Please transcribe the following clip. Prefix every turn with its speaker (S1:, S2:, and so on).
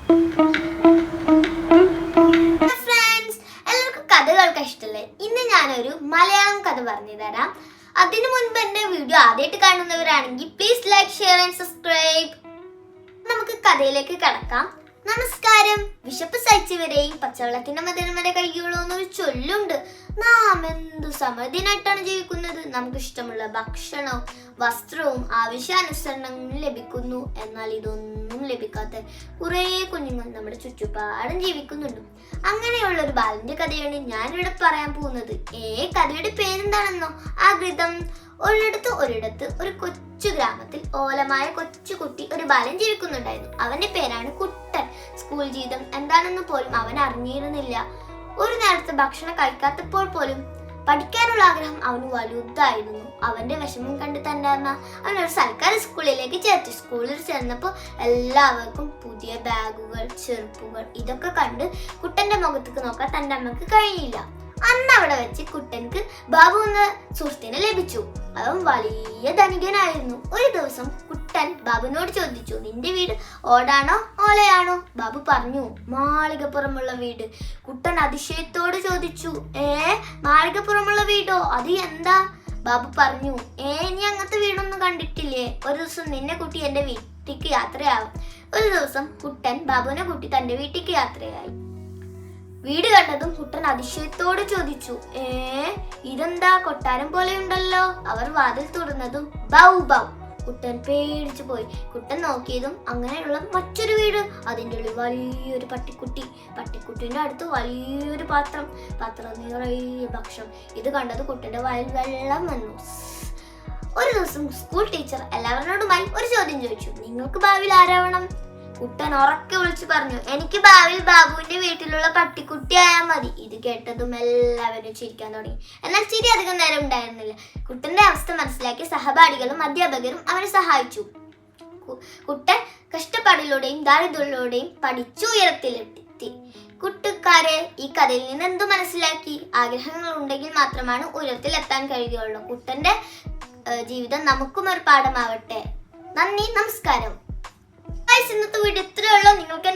S1: എല്ലാവർക്കും കഥകൾക്ക് ഇഷ്ടമല്ലേ? ഇന്ന് ഞാനൊരു മലയാളം കഥ പറഞ്ഞു തരാം. അതിനു മുൻപ് എന്റെ വീഡിയോ ആദ്യമായിട്ട് കാണുന്നവരാണെങ്കിൽ please like, share and subscribe. നമുക്ക് കഥയിലേക്ക് കടക്കാം. നമസ്കാരം. വിശപ്പ് സഹിച്ചവരെയും പച്ചവെള്ളത്തിന്റെ മധുരം വരെ കഴിയുള്ളൂ എന്നൊരു ചൊല്ലുണ്ട്. നാം എന്തു സമൃദ്ധിനായിട്ടാണ് ജീവിക്കുന്നത്. നമുക്ക് ഇഷ്ടമുള്ള ഭക്ഷണവും വസ്ത്രവും ആവശ്യാനുസരണവും ലഭിക്കുന്നു. എന്നാൽ ഇതൊന്നും ലഭിക്കാത്ത കുറേ കുഞ്ഞുങ്ങൾ നമ്മുടെ ചുറ്റുപാടും ജീവിക്കുന്നുണ്ട്. അങ്ങനെയുള്ള ഒരു ബാലന്റെ കഥയാണ് ഞാനിവിടെ പറയാൻ പോകുന്നത്. കഥയുടെ പേരെന്താണെന്നോ? ആകൃതം. ഒരിടത്ത് ഒരു കൊച്ചു ഗ്രാമത്തിൽ ഓലമായ കൊച്ചുകുട്ടി ഒരു ബാലൻ ജീവിക്കുന്നുണ്ടായിരുന്നു. അവന്റെ പേരാണ് കുട്ടൻ. സ്കൂൾ ജീവിതം എന്താണെന്ന് പോലും അവൻ അറിഞ്ഞിരുന്നില്ല. ഒരു നേരത്തെ ഭക്ഷണം കഴിക്കാത്തപ്പോൾ പോലും പഠിക്കാനുള്ള ആഗ്രഹം അവന് വലുതായിരുന്നു. അവന്റെ വിഷമം കണ്ട് തന്റെ അമ്മ അവനൊരു സർക്കാർ സ്കൂളിലേക്ക് ചേർത്തു. സ്കൂളിൽ ചേർന്നപ്പോൾ എല്ലാവർക്കും പുതിയ ബാഗുകൾ, ചെരുപ്പുകൾ ഇതൊക്കെ കണ്ട് കുട്ടന്റെ മുഖത്തേക്ക് നോക്കാൻ തന്റെ അമ്മക്ക് കഴിഞ്ഞില്ല. അന്ന് അവിടെ വെച്ച് കുട്ടൻക്ക് ബാബു എന്ന സുഹൃത്തിനെ ലഭിച്ചു. അവൻ വലിയ ധനികനായിരുന്നു. ഒരു ദിവസം കുട്ടൻ ബാബുവിനോട് ചോദിച്ചു, നിന്റെ വീട് ഓടാണോ ഓലയാണോ? ബാബു പറഞ്ഞു, മാളികപ്പുറമുള്ള വീട്. കുട്ടൻ അതിശയത്തോട് ചോദിച്ചു, മാളികപ്പുറമുള്ള വീടോ? അത് എന്താ? ബാബു പറഞ്ഞു, നീ അങ്ങനത്തെ വീടൊന്നും കണ്ടിട്ടില്ലേ? ഒരു ദിവസം നിന്നെ കൂട്ടി എന്റെ വീട്ടിലേക്ക് യാത്രയാവും. ഒരു ദിവസം കുട്ടൻ ബാബുവിനെ കൂട്ടി തന്റെ വീട്ടിലേക്ക് യാത്രയായി. വീട് കണ്ടതും കുട്ടൻ അതിശയത്തോട് ചോദിച്ചു, ഇതെന്താ കൊട്ടാരം പോലെ ഉണ്ടല്ലോ? അവർ വാതിൽ തുറന്നതും ബൗ ബൗ. കുട്ടൻ പേടിച്ചു പോയി. കുട്ടൻ നോക്കിയതും അങ്ങനെയുള്ള മറ്റൊരു വീട്. അതിൻ്റെ ഉള്ളിൽ വലിയൊരു പട്ടിക്കുട്ടി. പട്ടിക്കുട്ടിന്റെ അടുത്ത് വലിയൊരു പാത്രം നിറയെ ഭക്ഷണം. ഇത് കണ്ടത് കുട്ടന്റെ വായിൽ വെള്ളം വന്നു. ഒരു ദിവസം സ്കൂൾ ടീച്ചർ എല്ലാവരോടുമായി ഒരു ചോദ്യം ചോദിച്ചു, നിങ്ങൾക്ക് ഭാവിയിൽ ആരാവണം? കുട്ടൻ ഉറക്കെ വിളിച്ചു പറഞ്ഞു, എനിക്ക് ഭാവിയിൽ ബാബുവിന്റെ വീട്ടിലുള്ള പട്ടിക്കുട്ടി ആയാൽ മതി. ഇത് കേട്ടതും എല്ലാവരും ചിരിക്കാൻ തുടങ്ങി. എന്നാൽ ചിരി അധികം നേരം ഉണ്ടായിരുന്നില്ല. കുട്ടന്റെ അവസ്ഥ മനസ്സിലാക്കി സഹപാഠികളും അധ്യാപകരും അവനെ സഹായിച്ചു. കുട്ടൻ കഷ്ടപ്പാടിലൂടെയും ദാരിദ്ര്യത്തിലൂടെയും പഠിച്ചു ഉയരത്തിലെത്തി. കൂട്ടുകാരെ, ഈ കഥയിൽ നിന്ന് എന്തു മനസ്സിലാക്കി? ആഗ്രഹങ്ങൾ ഉണ്ടെങ്കിൽ മാത്രമാണ് ഉയരത്തിലെത്താൻ കഴിയുകയുള്ളൂ. കുട്ടന്റെ ജീവിതം നമുക്കും ഒരു പാഠമാവട്ടെ. നന്ദി, നമസ്കാരം. ഇന്നത്തെ വീഡിയോ ഇത്രയേ ഉള്ളൂ. നിങ്ങൾക്ക്